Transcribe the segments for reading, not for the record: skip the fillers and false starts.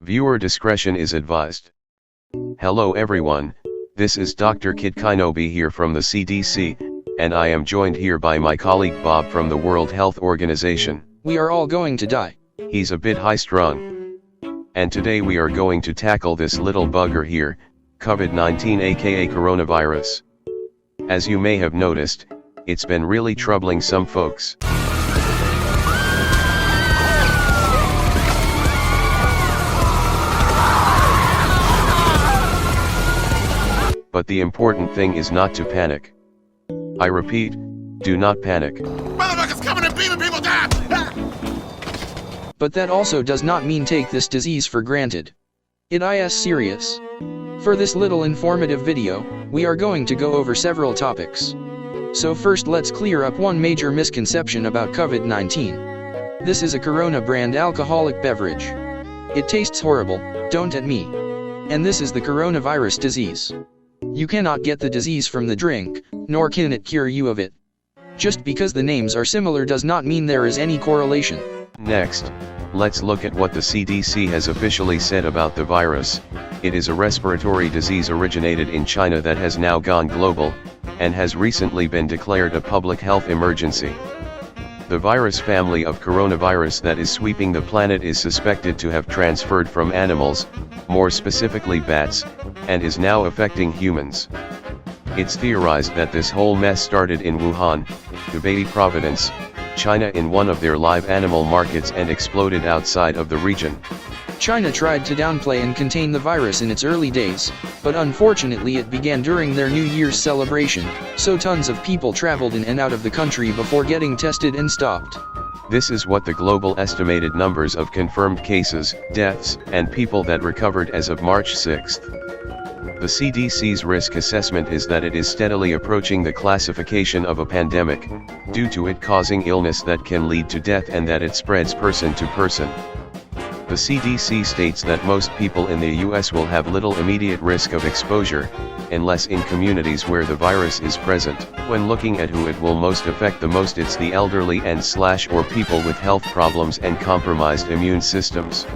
Viewer discretion is advised. Hello everyone, this is Dr. KidKinobi here from the CDC, and I am joined here by my colleague Bob from the World Health Organization. We are all going to die. He's a bit high-strung. And today we are going to tackle this little bugger here, COVID-19 aka coronavirus. As you may have noticed, it's been really troubling some folks. But the important thing is not to panic. I repeat, do not panic. Motherfuckers coming and beating people down! But that also does not mean take this disease for granted. It is serious. For this little informative video, we are going to go over several topics. So first let's clear up one major misconception about COVID-19. This is a Corona brand alcoholic beverage. It tastes horrible, don't at me. And this is the coronavirus disease. You cannot get the disease from the drink, nor can it cure you of it. Just because the names are similar does not mean there is any correlation. Next, let's look at what the CDC has officially said about the virus. It is a respiratory disease originated in China that has now gone global, and has recently been declared a public health emergency. The virus family of coronavirus that is sweeping the planet is suspected to have transferred from animals, more specifically bats, and is now affecting humans. It's theorized that this whole mess started in Wuhan, Hubei province, China in one of their live animal markets and exploded outside of the region. China tried to downplay and contain the virus in its early days, but unfortunately it began during their New Year's celebration, so tons of people traveled in and out of the country before getting tested and stopped. This is what the global estimated numbers of confirmed cases, deaths, and people that recovered as of March 6. The CDC's risk assessment is that it is steadily approaching the classification of a pandemic, due to it causing illness that can lead to death and that it spreads person to person. The CDC states that most people in the US will have little immediate risk of exposure, unless in communities where the virus is present. When looking at who it will most affect the most, it's the elderly and/or people with health problems and compromised immune systems.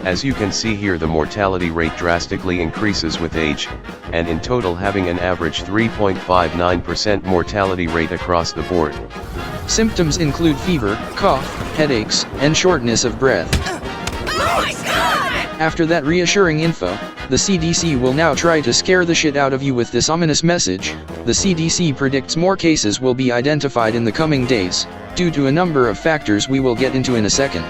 As you can see here, the mortality rate drastically increases with age, and in total having an average 3.59% mortality rate across the board. Symptoms include fever, cough, headaches, and shortness of breath. Oh my God! After that reassuring info, the CDC will now try to scare the shit out of you with this ominous message. The CDC predicts more cases will be identified in the coming days, due to a number of factors we will get into in a second.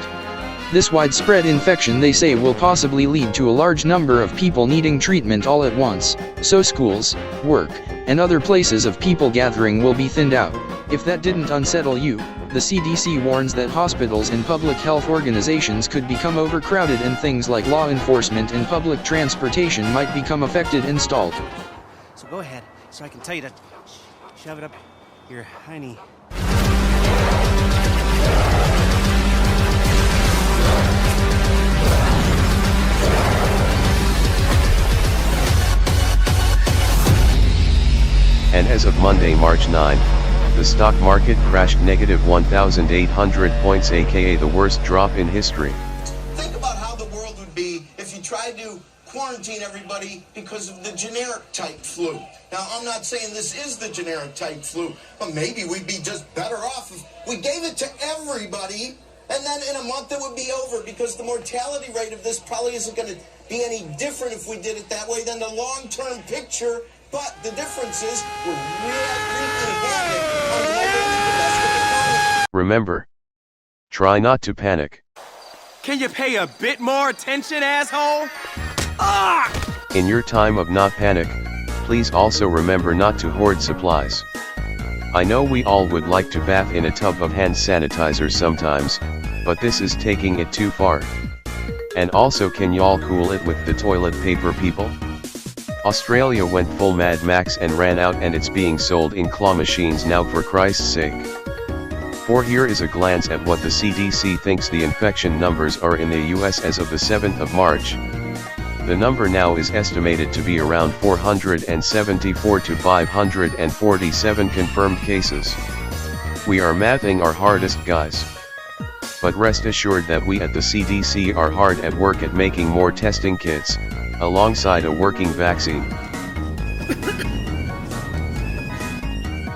This widespread infection, they say, will possibly lead to a large number of people needing treatment all at once, so schools, work, and other places of people gathering will be thinned out. If that didn't unsettle you, the CDC warns that hospitals and public health organizations could become overcrowded and things like law enforcement and public transportation might become affected and stalled. So go ahead, so I can tell you to shove it up your hiney. And as of Monday, March 9, the stock market crashed negative 1,800 points, aka the worst drop in history. Think about how the world would be if you tried to quarantine everybody because of the generic type flu. Now, I'm not saying this is the generic type flu, but maybe we'd be just better off if we gave it to everybody, and then in a month it would be over, because the mortality rate of this probably isn't going to be any different if we did it that way than the long-term picture. But the difference is we're wreaking havoc on global and domestic economy. Remember, try not to panic. Can you pay a bit more attention, asshole? Ah! In your time of not panic, please also remember not to hoard supplies. I know we all would like to bath in a tub of hand sanitizer sometimes, but this is taking it too far. And also, can y'all cool it with the toilet paper, people? Australia went full Mad Max and ran out, and it's being sold in claw machines now, for Christ's sake. For here is a glance at what the CDC thinks the infection numbers are in the US as of the 7th of March. The number now is estimated to be around 474 to 547 confirmed cases. We are mathing our hardest, guys. But rest assured that we at the CDC are hard at work at making more testing kits, alongside a working vaccine.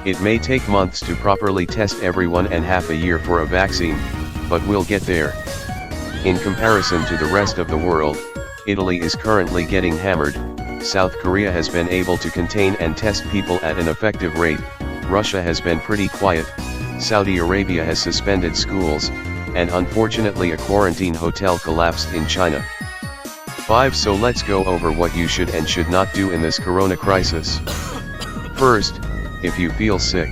It may take months to properly test everyone and half a year for a vaccine, but we'll get there. In comparison to the rest of the world, Italy is currently getting hammered, South Korea has been able to contain and test people at an effective rate, Russia has been pretty quiet, Saudi Arabia has suspended schools, and unfortunately a quarantine hotel collapsed in China. 5. So let's go over what you should and should not do in this corona crisis. First, if you feel sick,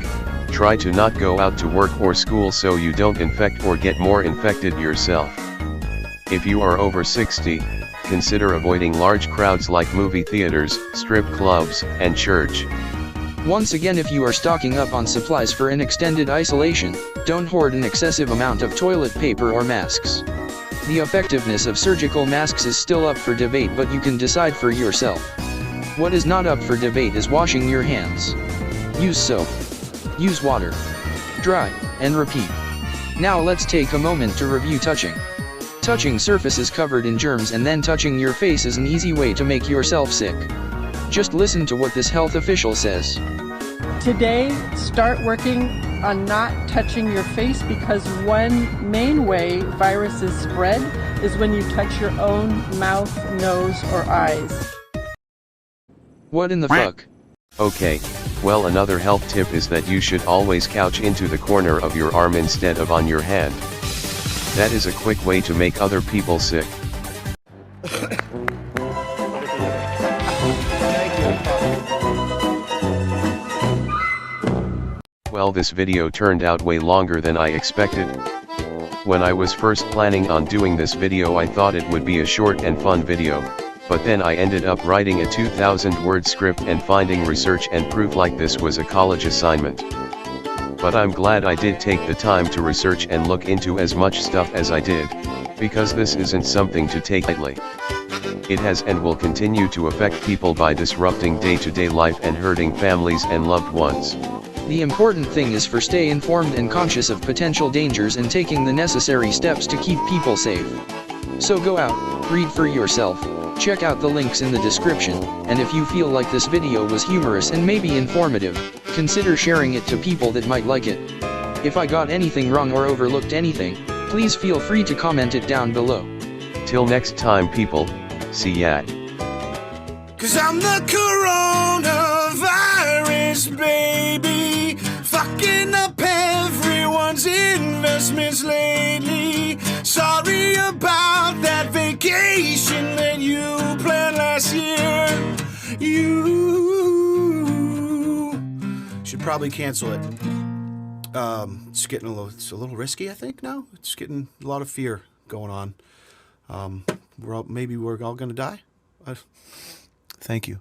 try to not go out to work or school so you don't infect or get more infected yourself. If you are over 60, consider avoiding large crowds like movie theaters, strip clubs, and church. Once again, if you are stocking up on supplies for an extended isolation, don't hoard an excessive amount of toilet paper or masks. The effectiveness of surgical masks is still up for debate, but you can decide for yourself. What is not up for debate is washing your hands. Use soap. Use water. Dry, and repeat. Now let's take a moment to review touching. Touching surfaces covered in germs and then touching your face is an easy way to make yourself sick. Just listen to what this health official says. Today, start working on not touching your face, because one main way viruses spread is when you touch your own mouth, nose, or eyes. What in the fuck? Okay, well, another health tip is that you should always couch into the corner of your arm instead of on your hand. That is a quick way to make other people sick. Well, this video turned out way longer than I expected. When I was first planning on doing this video, I thought it would be a short and fun video, but then I ended up writing a 2,000-word script and finding research and proof like this was a college assignment. But I'm glad I did take the time to research and look into as much stuff as I did, because this isn't something to take lightly. It has and will continue to affect people by disrupting day-to-day life and hurting families and loved ones. The important thing is for stay informed and conscious of potential dangers and taking the necessary steps to keep people safe. So go out, read for yourself, check out the links in the description, and if you feel like this video was humorous and maybe informative, consider sharing it to people that might like it. If I got anything wrong or overlooked anything, please feel free to comment it down below. Till next time, people, see ya. 'Cause I'm the coronavirus, baby. Fucking up everyone's investments lately. Sorry about that vacation that you planned last year. You should probably cancel it. It's a little risky, I think, now. It's getting a lot of fear going on. Maybe we're all gonna die. Thank you.